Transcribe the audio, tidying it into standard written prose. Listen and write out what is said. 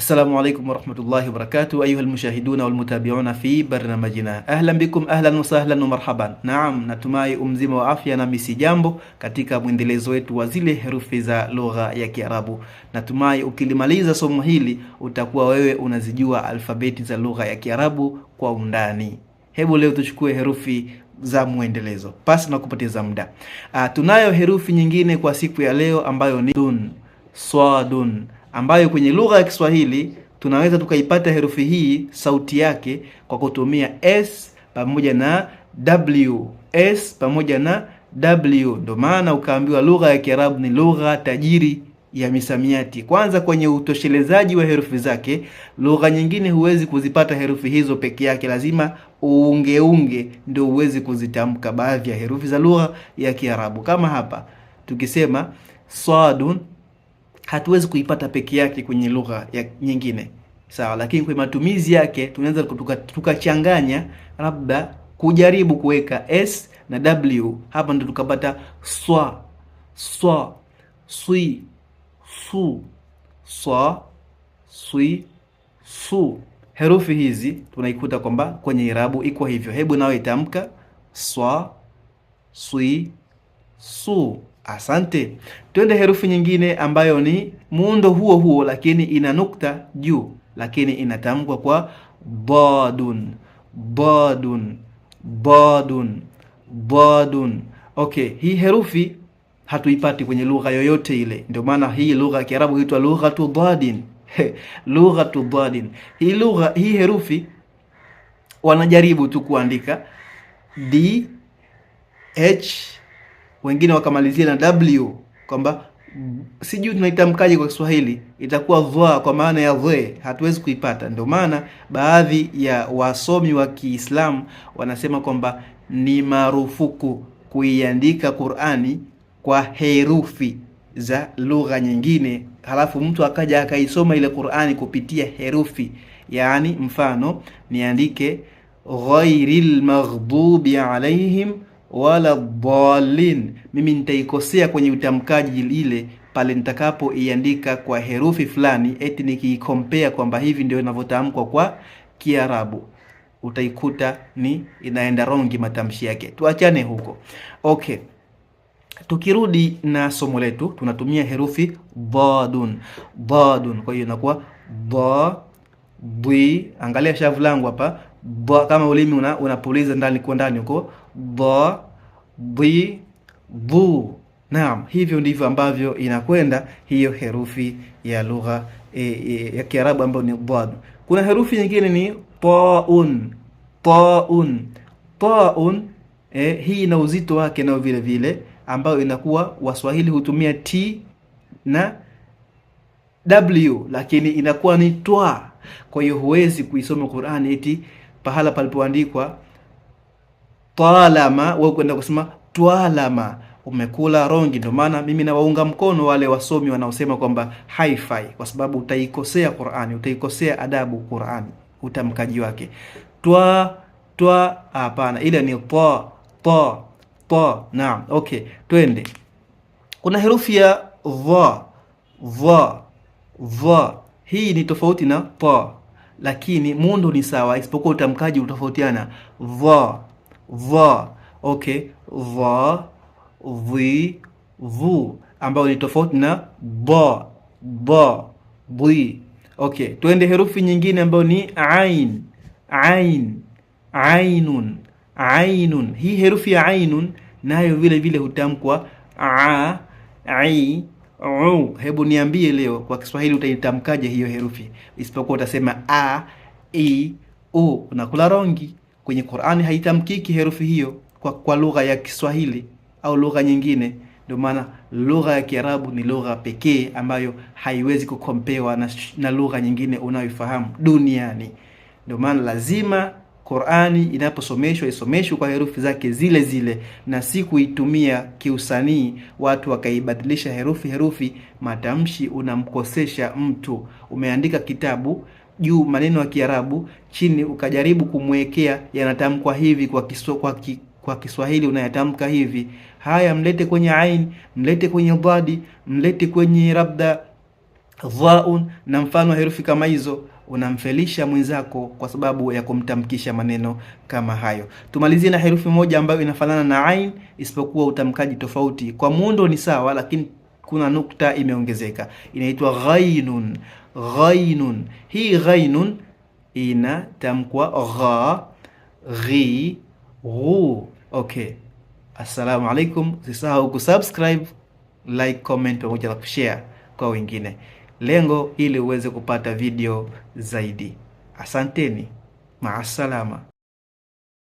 السلام عليكم ورحمة الله وبركاته أيها المشاهدون والمتابعون في برنامجنا. أهلا بكم, ahlan wa sahlan wa marhaban. Naam, natumai umzima wa afya na misi jambo katika mwendelezo wetu wa zile herufi za lugha ya Kiarabu. Natumai ukilimaliza somo hili utakuwa wewe unazijua alfabeti za lugha ya Kiarabu kwa undani. Hebu leo tuchukue herufi za mwendelezo pasi na kupoteza muda. Tunayo herufi nyingine kwa siku ya leo ambayo ni dun, swadun, ambayo kwenye lugha ya Kiswahili tunaweza tukaipata herufi hii sauti yake kwa kutumia S pamoja na W. S pamoja na W. Ndio maana ukaambiwa lugha ya Kiarabu ni lugha tajiri ya misamiati. Kwanza kwenye utoshelezaji wa herufi zake, lugha nyingine huwezi kuzipata herufi hizo peke yake, lazima uungeunge ndio uwezi kuzitamka baadhi ya herufi za lugha ya Kiarabu. Kama hapa tukisema sadun, hatuwezi kuipata peke yake kwenye lugha ya nyingine, sawa, lakini kwa matumizi yake tunaweza tukachanganya, labda kujaribu kuweka S na W. Hapa ndio tukapata swa, swa, sui, su, swa, sui, su. Herufi hizi tunaikuta kwamba kwenye irabu iko hivyo. Hebu nawe itamka swa, sui, su. Asante. Twende herufi nyingine ambayo ni muundo huo huo lakini ina nukta juu, lakini inatamkwa kwa badun, badun, badun, badun. Okay, hii herufi hatuipati kwenye lugha yoyote ile. Ndio maana hii lugha ya Kiarabu huitwa lughatu dadin. Lughatu dadin. Hii herufi wanajaribu tu kuandika D H, wengine wakamalizia na W, kwamba sijui tunaitamkaje kwa Kiswahili, itakuwa dha kwa maana ya the, hatuwezi kuipata. Ndio maana baadhi ya wasomi wa Kiislamu wanasema kwamba ni marufuku kuiandika Qur'ani kwa herufi za lugha nyingine, halafu mtu akaja akaisoma ile Qur'ani kupitia herufi. Yaani mfano niandike ghairil maghdubi alaihim wala dhalin, mimi nitaikosea kwenye utamkaji ile pale nitakapo iandika kwa herufi fulani, eti nikiikompare kwamba hivi ndio inavyotamkwa kwa Kiarabu, utaikuta ni inaenda rongi matamshi yake. Tuachane huko. Okay, tukirudi na somo letu, tunatumia herufi dadun, dadun. Kwa hiyo inakuwa da, bi. Angalia shavu langu hapa, ba, kama ulimi unapuliza ndani kwa ndani huko, da, bi, bu. Naam, hivyo ndivyo ambavyo inakwenda hiyo herufi ya lugha ya Kiarabu ambayo ni dad. Kuna herufi nyingine ni taun, taun, taun. Hii ina uzito wake nao vile vile, ambayo inakuwa Waswahili hutumia T na W, lakini inakuwa ni twa. Kwa hiyo huwezi kuisoma Qur'ani eti pahala palipoandikwa talama wewe kwenda kusema twalama, umekula rongi. Ndio maana mimi nawaunga mkono wale wasomi wanaosema kwamba haifai, kwa sababu utaikosea Qur'ani, utaikosea adabu Qur'ani, utamkaji wake. Twa, hapana, ile ni ta, ta, ta. Naam, okay, twende. Kuna herufi ya dha, dha, dha. Hii ni tofauti na ta, lakini muundo ni sawa, isipokuwa utamkaji utofautiana. Dha, dha. Okay, dha, dhi, dhu, ambayo ni tofauti na ba, ba, dhi. Okay, twende herufi nyingine ambayo ni ain, ain, ainun, ainun. Hii herufi ya ainun nayo vile vile hutamkwa a, ai, u. Hebu niambie leo kwa Kiswahili utaitamkaje hiyo herufi, isipokuwa utasema a, i, u. Unakula rongi. Kwenye Qur'ani haitamkiki herufi hiyo kwa lugha ya Kiswahili au lugha nyingine. Ndio maana lugha ya Kiarabu ni lugha pekee ambayo haiwezi kukompewa na lugha nyingine unayoifahamu duniani. Ndio maana lazima Qur'ani inaposomeshwa isomeshwe kwa herufi zake zile zile, na si kuitumia kiusanii watu wakaibadilisha herufi. Matamshi unamkosesha mtu. Umeandika kitabu juu maneno ya Kiarabu, chini ukajaribu kumwekea yanatamkwa hivi kwa Kiswahili unayatamka hivi. Haya, mlete kwenye ain, mlete kwenye dhadi, mlete kwenye labda dhaun na mfano herufi kama hizo, unamfelisha mwenzako kwa sababu ya kumtamkisha maneno kama hayo. Tumalizie na herufi moja ambayo inafanana na ain isipokuwa utamkaji tofauti. Kwa muundo ni sawa, lakini kuna nukta imeongezeka. Inaitwa ghainun. Ghainun. Hii ghainun inatamkwa gha, ghi, ghu. Okay. Assalamu alaikum. Usisahau kusubscribe, like, comment pamoja na kushare kwa wengine. Lengo ili uweze kupata video zaidi. Asanteni. Maasalama.